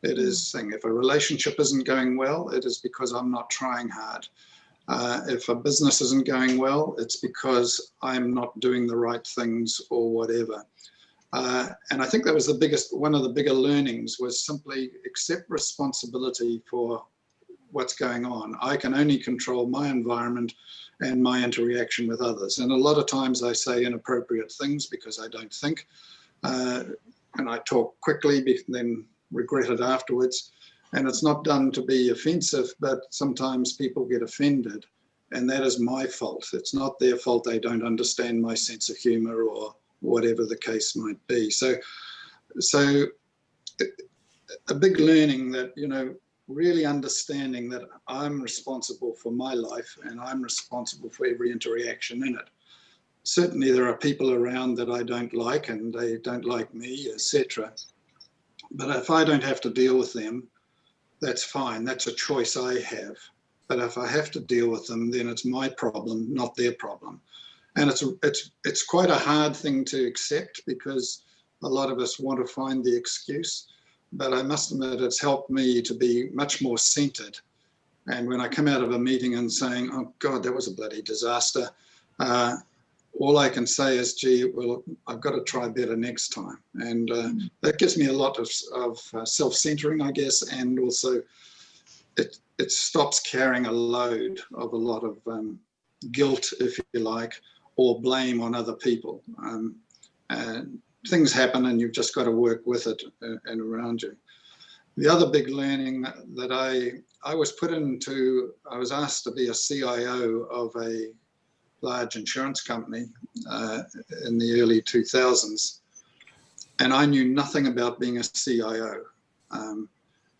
It is saying if a relationship isn't going well, it is because I'm not trying hard. If a business isn't going well, it's because I'm not doing the right things or whatever. And I think that was one of the bigger learnings, was simply accept responsibility for what's going on. I can only control my environment and my interaction with others. And a lot of times I say inappropriate things because I don't think, and I talk quickly, then regret it afterwards. And it's not done to be offensive, but sometimes people get offended, and that is my fault. It's not their fault they don't understand my sense of humor or whatever the case might be. So a big learning that, really understanding that I'm responsible for my life and I'm responsible for every interaction in it. Certainly there are people around that I don't like and they don't like me, etc. But if I don't have to deal with them, that's fine. That's a choice I have. But if I have to deal with them, then it's my problem, not their problem. And it's quite a hard thing to accept, because a lot of us want to find the excuse. But I must admit, it's helped me to be much more centered. And when I come out of a meeting and saying, oh God, that was a bloody disaster, all I can say is, gee, well, I've got to try better next time. And that gives me a lot of self-centering, I guess, and also it stops carrying a load of a lot of guilt, if you like, or blame on other people. And things happen and you've just got to work with it and around you. The other big learning that I was asked to be a CIO of a large insurance company in the early 2000s. And I knew nothing about being a CIO. And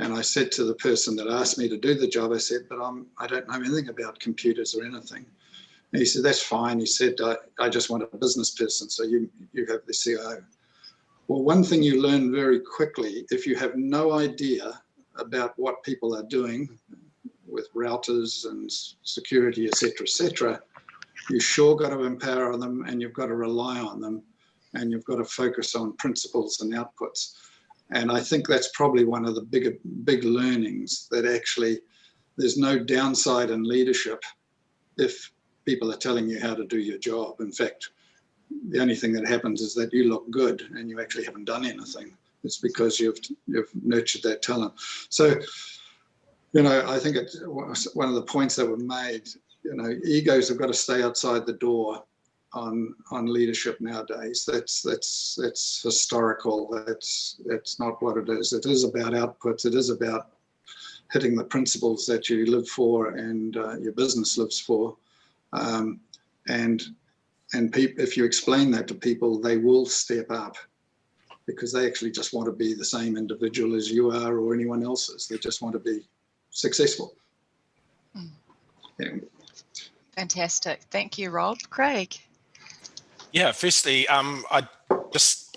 I said to the person that asked me to do the job, I said, but I don't know anything about computers or anything. And he said, that's fine. He said, I just want a business person, so you have the CIO. Well, one thing you learn very quickly, if you have no idea about what people are doing, with routers and security, etc., you sure got to empower them, and you've got to rely on them, and you've got to focus on principles and outputs. And I think that's probably one of the big learnings, that actually there's no downside in leadership if people are telling you how to do your job. In fact, the only thing that happens is that you look good and you actually haven't done anything. It's because you've nurtured that talent. So, you know, I think it's one of the points that were made, you know, egos have got to stay outside the door on leadership nowadays. That's historical. That's not what it is. It is about outputs. It is about hitting the principles that you live for and your business lives for. And if you explain that to people, they will step up, because they actually just want to be the same individual as you are or anyone else is. They just want to be successful. Yeah. Fantastic. Thank you, Rob. Craig? Yeah, firstly, I just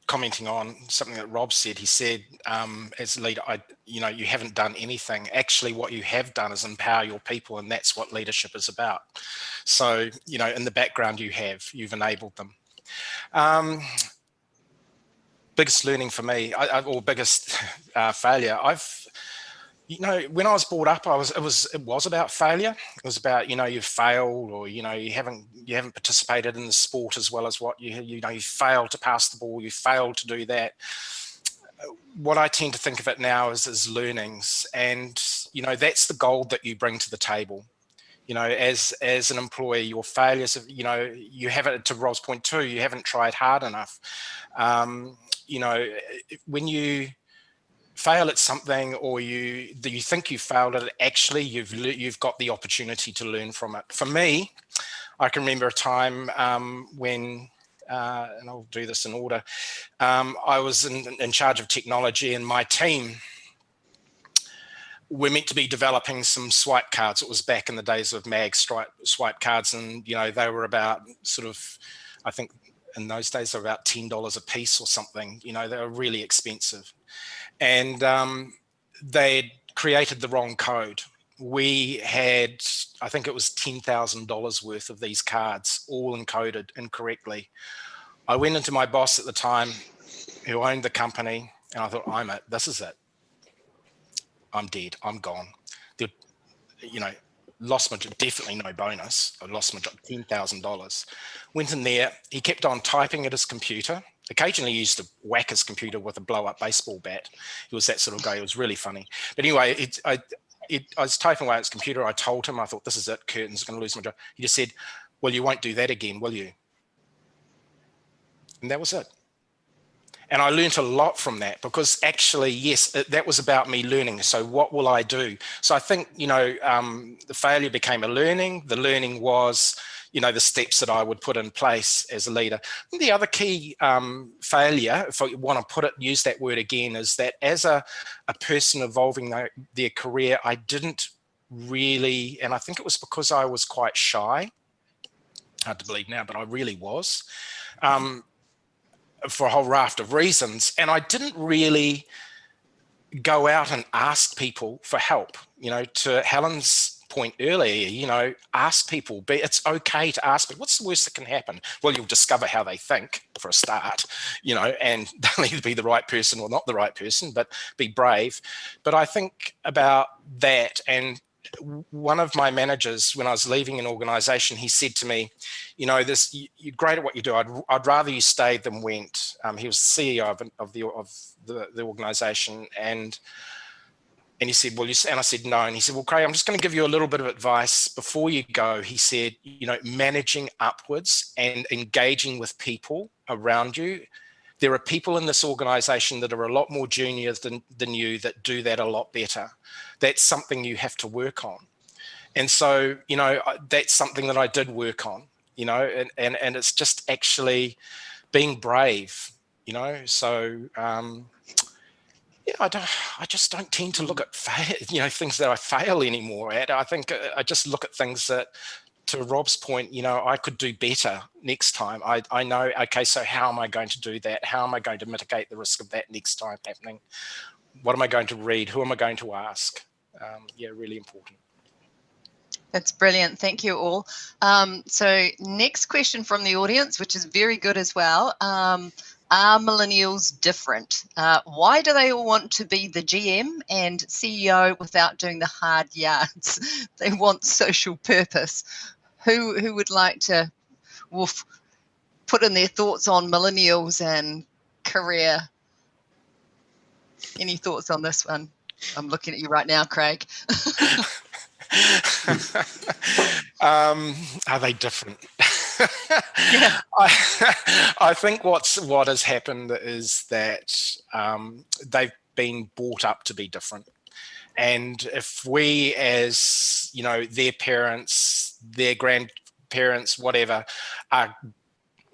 commenting on something that Rob said. He said, as a leader, you haven't done anything. Actually, what you have done is empower your people, and that's what leadership is about. So, you know, in the background you've enabled them. Biggest learning for me, or biggest failure, you know, when I was brought up, it was about failure. It was about, you know, you've failed, or, you know, you haven't participated in the sport as well as what you failed to pass the ball, you failed to do that. What I tend to think of it now is learnings, and, you know, that's the gold that you bring to the table. You know, as an employee, your failures, you know, you haven't, to Rob's point too, you haven't tried hard enough. You know, when you fail at something, or you think you failed at it, actually you've got the opportunity to learn from it. For me, I can remember a time when, and I'll do this in order, I was in charge of technology, and my team were meant to be developing some swipe cards. It was back in the days of mag swipe cards, and, you know, they were about sort of, I think in those days they were about $10 a piece or something. You know, they were really expensive. And they had created the wrong code. We had, I think it was $10,000 worth of these cards, all encoded incorrectly. I went into my boss at the time, who owned the company, and I thought, this is it. I'm dead, I'm gone. You know, lost my, definitely no bonus. I lost my job, $10,000. Went in there, he kept on typing at his computer. Occasionally he used to whack his computer with a blow-up baseball bat. He was that sort of guy. It was really funny. But anyway, I was typing away at his computer. I told him, I thought, this is it, curtains, going to lose my job. He just said, well, you won't do that again, will you? And that was it. And I learned a lot from that, because actually, yes, that was about me learning. So what will I do? So I think, you know, the failure became a learning. The learning was, you know, the steps that I would put in place as a leader. And the other key failure, if I want to use that word again, is that as a person evolving their career, I didn't really, and I think it was because I was quite shy, hard to believe now, but I really was, for a whole raft of reasons. And I didn't really go out and ask people for help. You know, to Helen's point earlier, you know, ask people. But it's okay to ask, but what's the worst that can happen? Well, you'll discover how they think, for a start, you know, and they'll either be the right person or not the right person, but be brave. But I think about that, and one of my managers, when I was leaving an organization, he said to me, you know, you're great at what you do. I'd rather you stayed than went. He was the CEO of the organization, and he said, well, and I said, no. And he said, well, Craig, I'm just going to give you a little bit of advice before you go. He said, you know, managing upwards and engaging with people around you. There are people in this organization that are a lot more junior than you that do that a lot better. That's something you have to work on. And so, you know, that's something that I did work on, you know, and it's just actually being brave, you know. So, yeah, I just don't tend to look at things that I fail anymore at. I think I just look at things that, to Rob's point, you know, I could do better next time. I know, okay, so how am I going to do that? How am I going to mitigate the risk of that next time happening? What am I going to read? Who am I going to ask? yeah, really important. That's brilliant. Thank you all. So next question from the audience, which is very good as well. Are millennials different? Why do they all want to be the GM and CEO without doing the hard yards? They want social purpose. Who would like to put in their thoughts on millennials and career? Any thoughts on this one? I'm looking at you right now, Craig. Are they different? Yeah. I think what has happened is that they've been brought up to be different, and if we, as you know, their parents, their grandparents, whatever, are,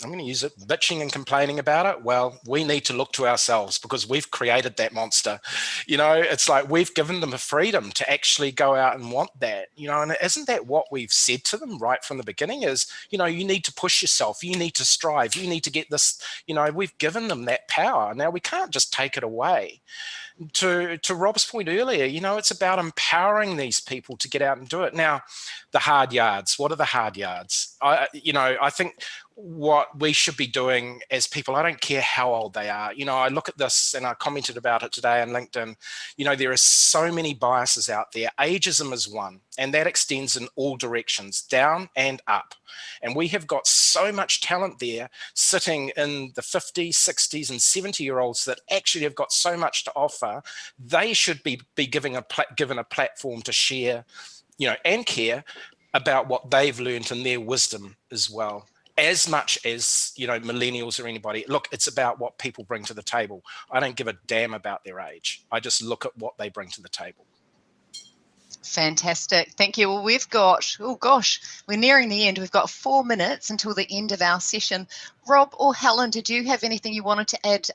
I'm going to use it, bitching and complaining about it, well, we need to look to ourselves, because we've created that monster. You know, it's like we've given them a freedom to actually go out and want that, you know, and isn't that what we've said to them right from the beginning is, you know, you need to push yourself, you need to strive, you need to get this, you know, we've given them that power. Now we can't just take it away. To Rob's point earlier, you know, it's about empowering these people to get out and do it. Now, the hard yards, what are the hard yards? I think what we should be doing as people, I don't care how old they are. You know, I look at this and I commented about it today on LinkedIn. You know, there are so many biases out there. Ageism is one, and that extends in all directions, down and up. And we have got so much talent there sitting in the 50s, 60s and 70-year-olds that actually have got so much to offer. They should be given a platform to share, you know, and care about what they've learned and their wisdom as well. As much as, you know, millennials or anybody. Look, it's about what people bring to the table. I don't give a damn about their age. I just look at what they bring to the table. Fantastic. Thank you. Well, we've got, oh gosh, we're nearing the end. We've got 4 minutes until the end of our session. Rob or Helen, did you have anything you wanted to add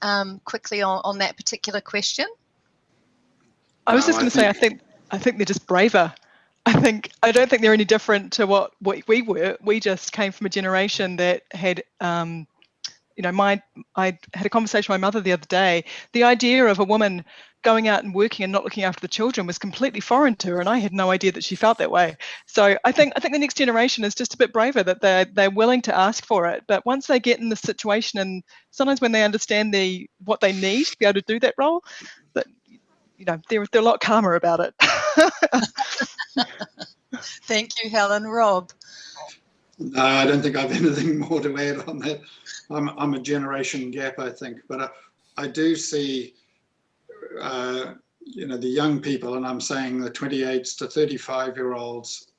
quickly on that particular question? I was just going to say, I think they're just braver. I don't think they're any different to what we were. We just came from a generation that had, you know, I had a conversation with my mother the other day. The idea of a woman going out and working and not looking after the children was completely foreign to her, and I had no idea that she felt that way. So I think the next generation is just a bit braver, that they're willing to ask for it. But once they get in the situation, and sometimes when they understand what they need to be able to do that role, that, you know, they're a lot calmer about it. Thank you, Helen. Rob? No, I don't think I've anything more to add on that. I'm a generation gap, I think, but I do see, you know, the young people, and I'm saying the 28s to 35-year-olds,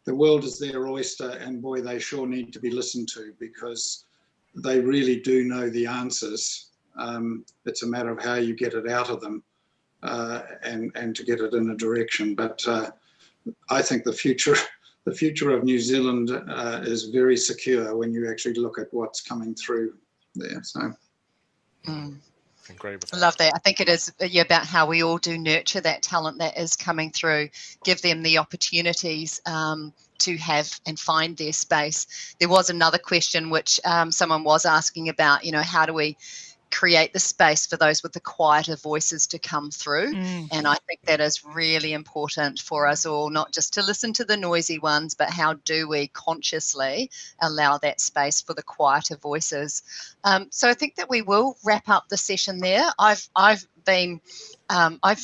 the world is their oyster, and boy, they sure need to be listened to, because they really do know the answers. It's a matter of how you get it out of them, and to get it in a direction. But I think the future of New Zealand is very secure when you actually look at what's coming through there. So, Agree with that. I love that. I think it is about how we all do nurture that talent that is coming through, give them the opportunities to have and find their space. There was another question which someone was asking about, you know, how do we create the space for those with the quieter voices to come through. And I think that is really important for us all, not just to listen to the noisy ones, but how do we consciously allow that space for the quieter voices. So I think that we will wrap up the session there. I've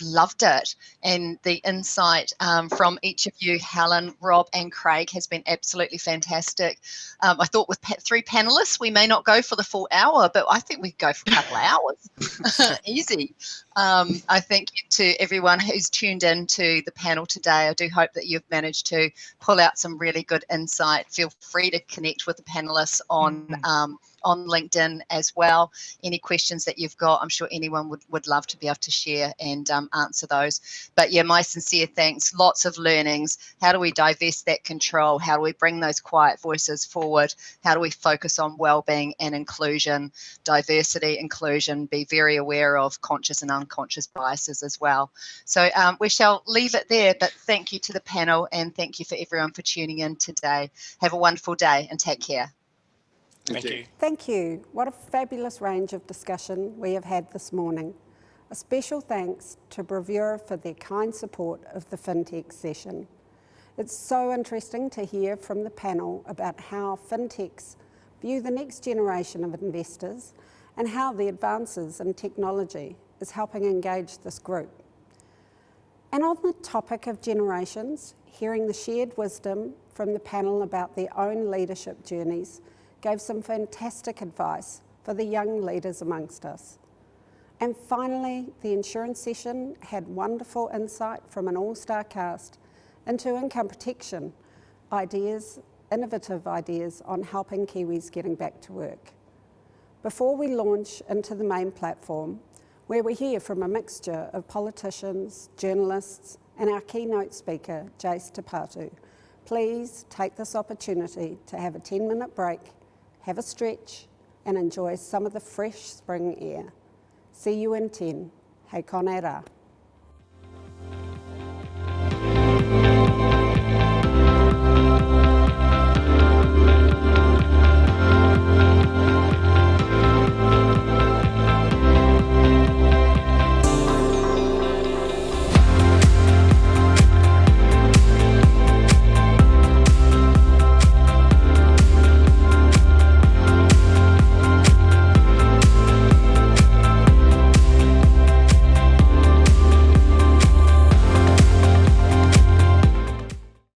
loved it, and the insight from each of you, Helen, Rob and Craig, has been absolutely fantastic. I thought with 3 panelists, we may not go for the full hour, but I think we go for a couple of hours. Easy. I think to everyone who's tuned in to the panel today, I do hope that you've managed to pull out some really good insight. Feel free to connect with the panelists on LinkedIn as well. Any questions that you've got, I'm sure anyone would love to be able to share and answer those. But yeah, my sincere thanks. Lots of learnings. How do we divest that control? How do we bring those quiet voices forward? How do we focus on well-being and inclusion, diversity, inclusion, be very aware of conscious and unconscious biases as well. So we shall leave it there, but thank you to the panel, and thank you for everyone for tuning in today. Have a wonderful day and take care. Thank you. Thank you. What a fabulous range of discussion we have had this morning. A special thanks to Bravura for their kind support of the FinTech session. It's so interesting to hear from the panel about how FinTechs view the next generation of investors and how the advances in technology is helping engage this group. And on the topic of generations, hearing the shared wisdom from the panel about their own leadership journeys gave some fantastic advice for the young leaders amongst us. And finally, the insurance session had wonderful insight from an all-star cast into income protection ideas, innovative ideas on helping Kiwis getting back to work. Before we launch into the main platform, where we hear from a mixture of politicians, journalists, and our keynote speaker, Jace Tapatu, please take this opportunity to have a 10-minute break, have a stretch, and enjoy some of the fresh spring air. See you in 10. Hei konei rā.